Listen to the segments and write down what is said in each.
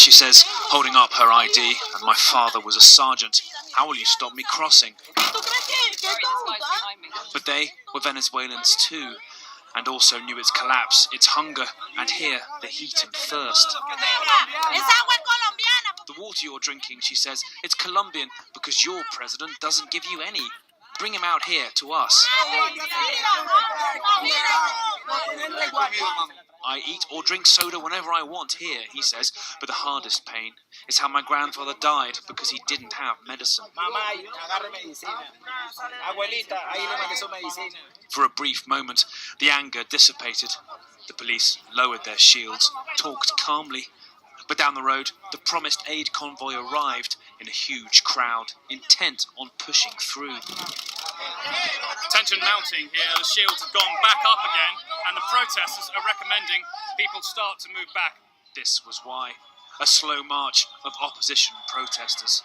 she says, holding up her ID, and my father was a sergeant. How will you stop me crossing? But they were Venezuelans too, and also knew its collapse, its hunger, and here, the heat and thirst. The water you're drinking, she says, it's Colombian because your president doesn't give you any. Bring him out here to us. I eat or drink soda whenever I want here, he says, but the hardest pain is how my grandfather died because he didn't have medicine. For a brief moment, the anger dissipated. The police lowered their shields, talked calmly. But down the road, the promised aid convoy arrived in a huge crowd, intent on pushing through. Tension mounting here, the shields have gone back up again, and the protesters are recommending people start to move back. This was why. A slow march of opposition protesters.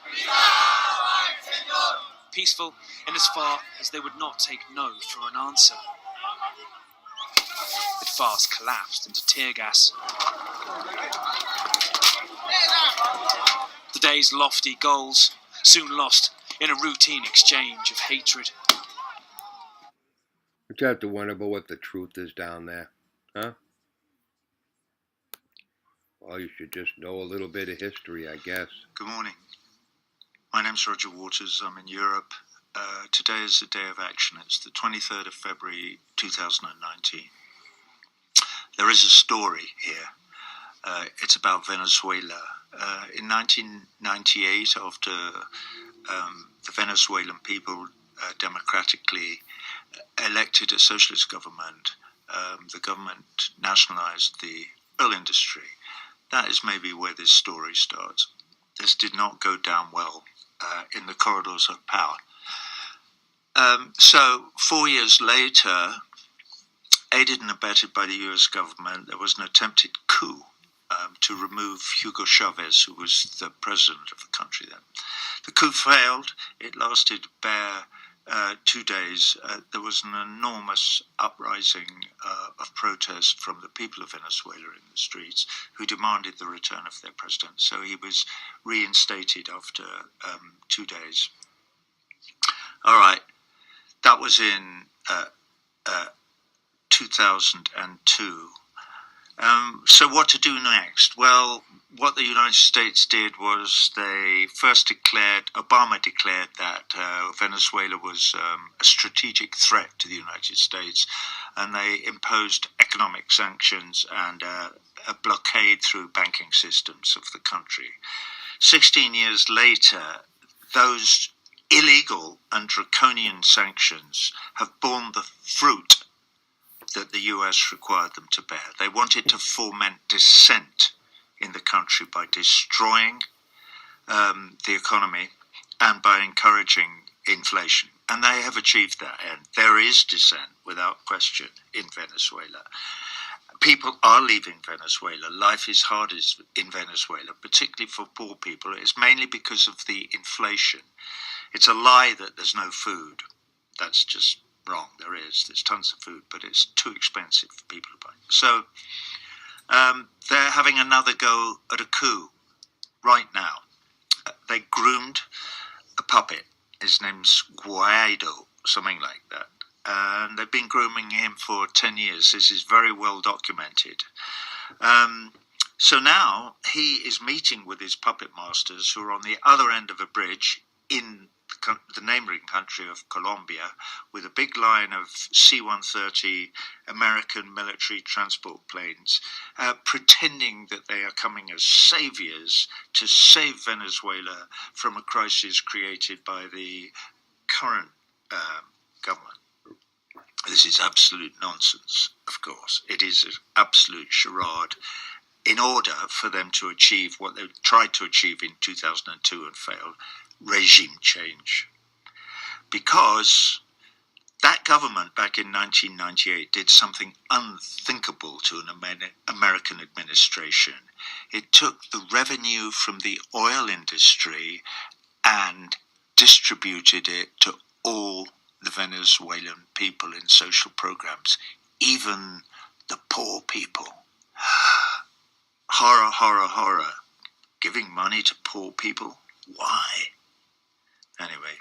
Peaceful in as far as they would not take no for an answer. It fast collapsed into tear gas. The day's lofty goals soon lost in a routine exchange of hatred. You have to wonder about what the truth is down there, huh? Well, you should just know a little bit of history, I guess. Good morning. My name's Roger Waters. I'm in Europe. Today is a day of action. It's the 23rd of February 2019. There is a story here. It's about Venezuela. In 1998, after the Venezuelan people democratically elected a socialist government, the government nationalized the oil industry. That is maybe where this story starts. This did not go down well in the corridors of power. So 4 years later, aided and abetted by the US government, there was an attempted coup to remove Hugo Chavez, who was the president of the country then. The coup failed. It lasted bare 2 days. There was an enormous uprising of protest from the people of Venezuela in the streets who demanded the return of their president. So he was reinstated after 2 days. All right. That was in 2002. So what to do next? Well, what the United States did was Obama declared that Venezuela was a strategic threat to the United States, and they imposed economic sanctions and a blockade through banking systems of the country. 16 years later, those illegal and draconian sanctions have borne the fruit that the US required them to bear. They wanted to foment dissent in the country by destroying the economy and by encouraging inflation. And they have achieved that end. There is dissent, without question, in Venezuela. People are leaving Venezuela. Life is hard in Venezuela, particularly for poor people. It's mainly because of the inflation. It's a lie that there's no food. That's just wrong. There's tons of food, but it's too expensive for people to buy. So they're having another go at a coup right now. They groomed a puppet. His name's Guaido, something like that. And they've been grooming him for 10 years. This is very well documented. So now he is meeting with his puppet masters who are on the other end of a bridge in the neighboring country of Colombia, with a big line of C-130 American military transport planes, pretending that they are coming as saviors to save Venezuela from a crisis created by the current government. This is absolute nonsense, of course. It is an absolute charade in order for them to achieve what they tried to achieve in 2002 and failed, regime change. Because that government back in 1998 did something unthinkable to an American administration. It took the revenue from the oil industry and distributed it to all the Venezuelan people in social programs, even the poor people. Horror, horror, horror. giving money to poor people. Why? Anyway,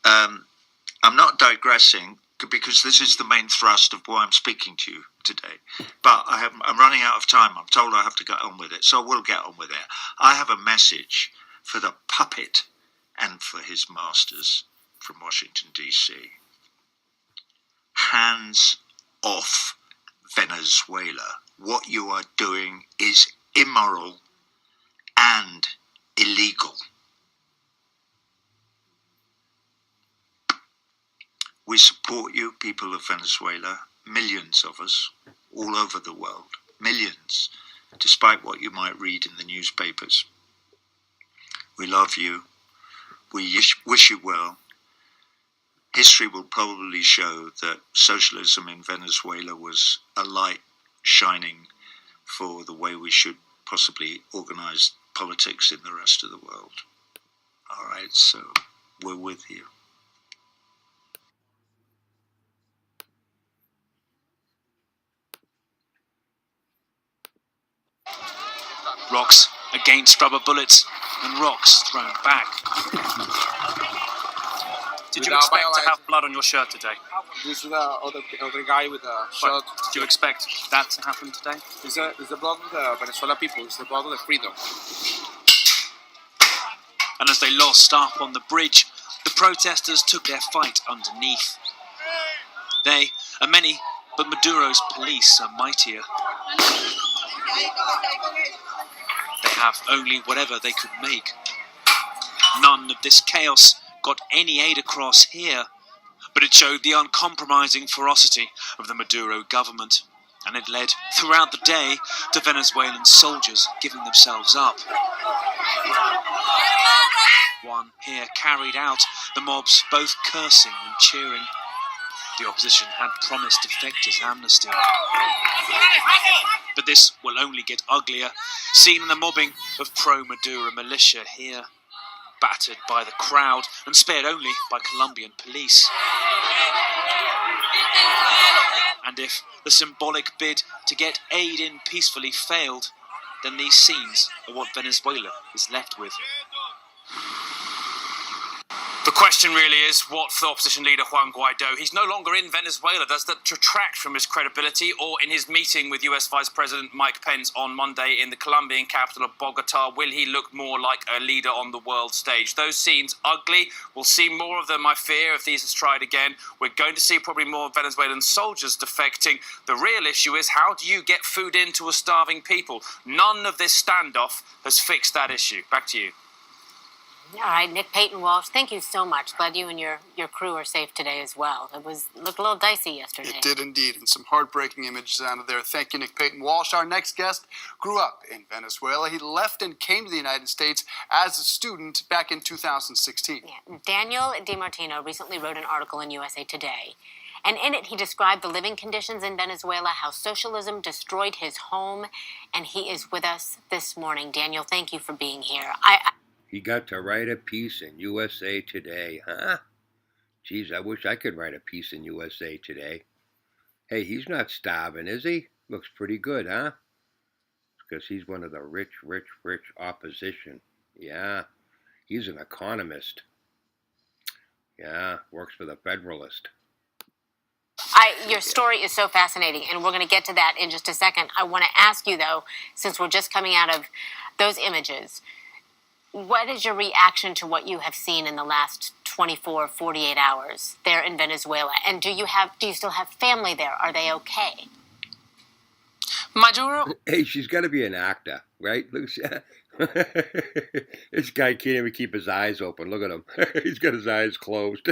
I'm not digressing because this is the main thrust of why I'm speaking to you today. But I'm running out of time. I'm told I have to get on with it, so we'll get on with it. I have a message for the puppet and for his masters from Washington, D.C. Hands off Venezuela. What you are doing is immoral and illegal. We support you, people of Venezuela, millions of us, all over the world, millions, despite what you might read in the newspapers. We love you. We wish you well. History will probably show that socialism in Venezuela was a light shining for the way we should possibly organize politics in the rest of the world. All right, so we're with you. Rocks against rubber bullets and rocks thrown back. Did you expect to have blood on your shirt today? This is the other guy with a shot. Did you expect that to happen today? It's the blood of the Venezuela people. It's the blood of the freedom. And as they lost up on the bridge, the protesters took their fight underneath. They are many, but Maduro's police are mightier. They have only whatever they could make. None of this chaos got any aid across here, but it showed the uncompromising ferocity of the Maduro government, and it led throughout the day to Venezuelan soldiers giving themselves up. One here carried out the mobs both cursing and cheering. The opposition had promised defectors amnesty. But this will only get uglier, seen in the mobbing of pro-Maduro militia here, battered by the crowd and spared only by Colombian police. And if the symbolic bid to get aid in peacefully failed, then these scenes are what Venezuela is left with. The question really is, what for opposition leader Juan Guaido? He's no longer in Venezuela. Does that detract from his credibility? Or in his meeting with US Vice President Mike Pence on Monday in the Colombian capital of Bogota, will he look more like a leader on the world stage? Those scenes ugly. We'll see more of them, I fear, if these are tried again. We're going to see probably more Venezuelan soldiers defecting. The real issue is, how do you get food into a starving people? None of this standoff has fixed that issue. Back to you. All right, Nick Peyton Walsh, thank you so much. Glad you and your crew are safe today as well. It looked a little dicey yesterday. It did indeed, and some heartbreaking images out of there. Thank you, Nick Peyton Walsh. Our next guest grew up in Venezuela. He left and came to the United States as a student back in 2016. Yeah. Daniel DiMartino recently wrote an article in USA Today. And in it, he described the living conditions in Venezuela, how socialism destroyed his home, and he is with us this morning. Daniel, thank you for being here. He got to write a piece in USA Today, huh? Geez, I wish I could write a piece in USA Today. Hey, he's not starving, is he? Looks pretty good, huh? Because he's one of the rich opposition. Yeah, he's an economist. Yeah, works for the Federalist. Your story is so fascinating, and we're going to get to that in just a second. I want to ask you, though, since we're just coming out of those images, what is your reaction to what you have seen in the last 24, 48 hours there in Venezuela? And do you still have family there? Are they okay? Maduro. Hey, she's got to be an actor, right? Look, this guy can't even keep his eyes open. Look at him. He's got his eyes closed.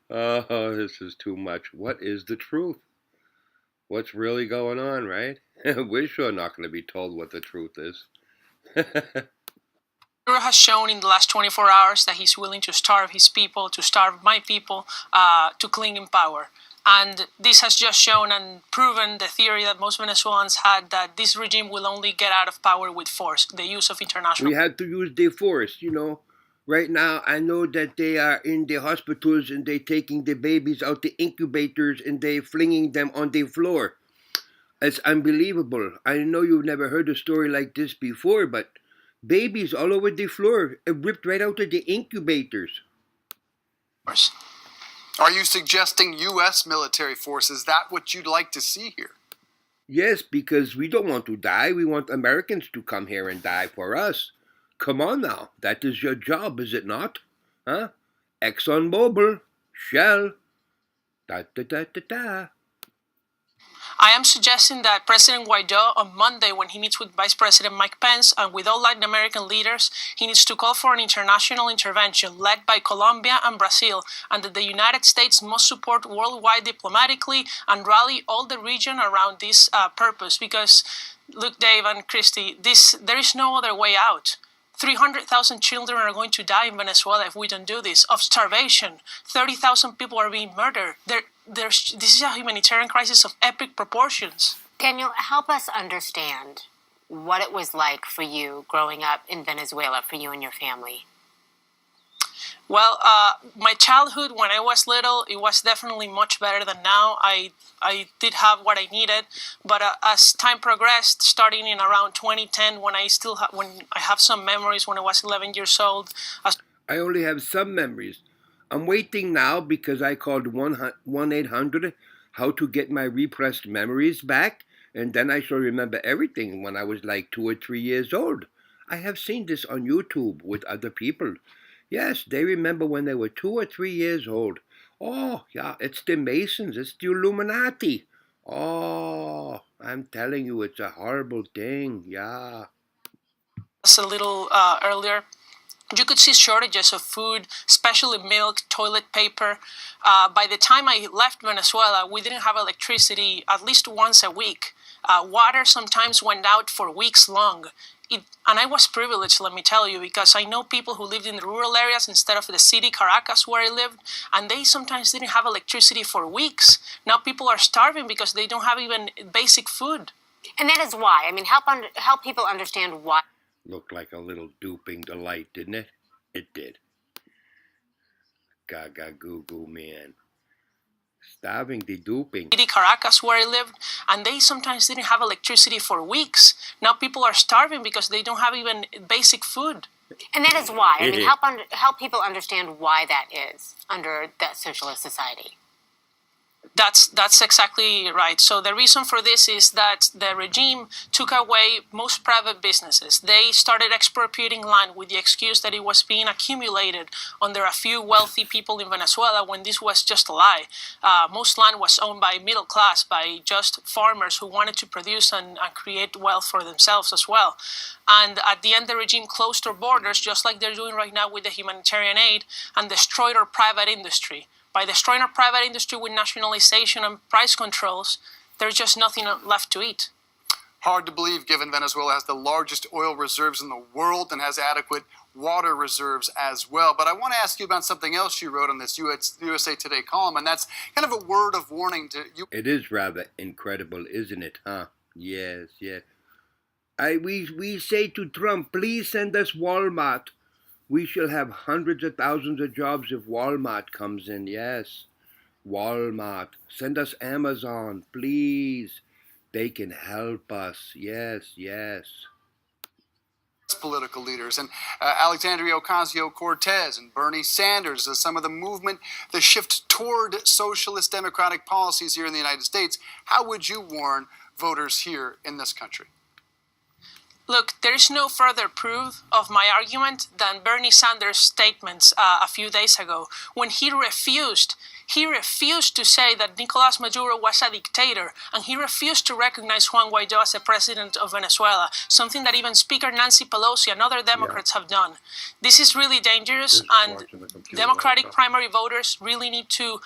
Oh, this is too much. What is the truth? What's really going on, right? We're sure not going to be told what the truth is. Maduro has shown in the last 24 hours that he's willing to starve his people, to starve my people, to cling in power. And this has just shown and proven the theory that most Venezuelans had, that this regime will only get out of power with force, the use of international... We have to use the force, you know. Right now, I know that they are in the hospitals and they taking the babies out the incubators and they flinging them on the floor. It's unbelievable. I know you've never heard a story like this before, but babies all over the floor, ripped right out of the incubators. Are you suggesting U.S. military force? Is that what you'd like to see here? Yes, because we don't want to die. We want Americans to come here and die for us. Come on now. That is your job, is it not? Huh? ExxonMobil, Shell, da-da-da-da-da. I am suggesting that President Guaido on Monday, when he meets with Vice President Mike Pence and with all Latin American leaders, he needs to call for an international intervention led by Colombia and Brazil, and that the United States must support worldwide diplomatically and rally all the region around this purpose. Because, look, Dave and Christy, there is no other way out. 300,000 children are going to die in Venezuela if we don't do this, of starvation. 30,000 people are being murdered. This is a humanitarian crisis of epic proportions. Daniel, help us understand what it was like for you growing up in Venezuela, for you and your family. Well, my childhood when I was little, it was definitely much better than now. I did have what I needed, but as time progressed, starting in around 2010, when I have some memories when I was 11 years old. I only have some memories. I'm waiting now because I called 1-800 how to get my repressed memories back, and then I shall remember everything when I was like 2 or 3 years old. I have seen this on YouTube with other people. Yes, they remember when they were 2 or 3 years old. Oh, yeah, it's the Masons, it's the Illuminati. Oh, I'm telling you, it's a horrible thing, yeah. A little earlier, you could see shortages of food, especially milk, toilet paper. By the time I left Venezuela, we didn't have electricity at least once a week. Water sometimes went out for weeks long. And I was privileged, let me tell you, because I know people who lived in the rural areas instead of the city, Caracas, where I lived, and they sometimes didn't have electricity for weeks. Now people are starving because they don't have even basic food. And that is why. I mean, help people understand why. Looked like a little duping delight, didn't it? It did. Gaga goo goo man. Starving the duping. City, Caracas, where I lived, and they sometimes didn't have electricity for weeks. Now people are starving because they don't have even basic food. And that is why. I mean, help people understand why that is under that socialist society. That's exactly right. So the reason for this is that the regime took away most private businesses. They started expropriating land with the excuse that it was being accumulated under a few wealthy people in Venezuela, when this was just a lie. Most land was owned by middle class, by just farmers who wanted to produce and create wealth for themselves as well. And at the end, the regime closed our borders, just like they're doing right now with the humanitarian aid, and destroyed our private industry. By destroying our private industry with nationalization and price controls, there's just nothing left to eat. Hard to believe, given Venezuela has the largest oil reserves in the world and has adequate water reserves as well. But I want to ask you about something else you wrote on this USA Today column, and that's kind of a word of warning to you. It is rather incredible, isn't it, huh? Yes, yes. We say to Trump, please send us Walmart. We shall have hundreds of thousands of jobs if Walmart comes in, yes. Walmart. Send us Amazon, please. They can help us, yes, yes. Political leaders, and Alexandria Ocasio-Cortez and Bernie Sanders as some of the movement, the shift toward socialist democratic policies here in the United States. How would you warn voters here in this country? Look, there is no further proof of my argument than Bernie Sanders' statements a few days ago, when he refused to say that Nicolas Maduro was a dictator, and he refused to recognize Juan Guaido as the president of Venezuela, something that even Speaker Nancy Pelosi and other Democrats have done. This is really dangerous, and Democratic primary voters really need to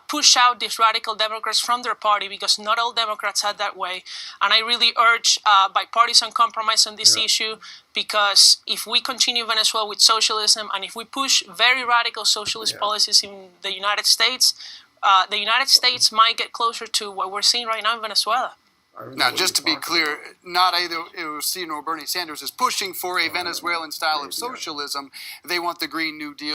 push out these radical Democrats from their party, because not all Democrats are that way. And I really urge bipartisan compromise on this issue, because if we continue Venezuela with socialism, and if we push very radical socialist policies in the United States might get closer to what we're seeing right now in Venezuela. Now, just to be clear, not either Bernie Sanders is pushing for a Venezuelan style of socialism. They want the Green New Deal.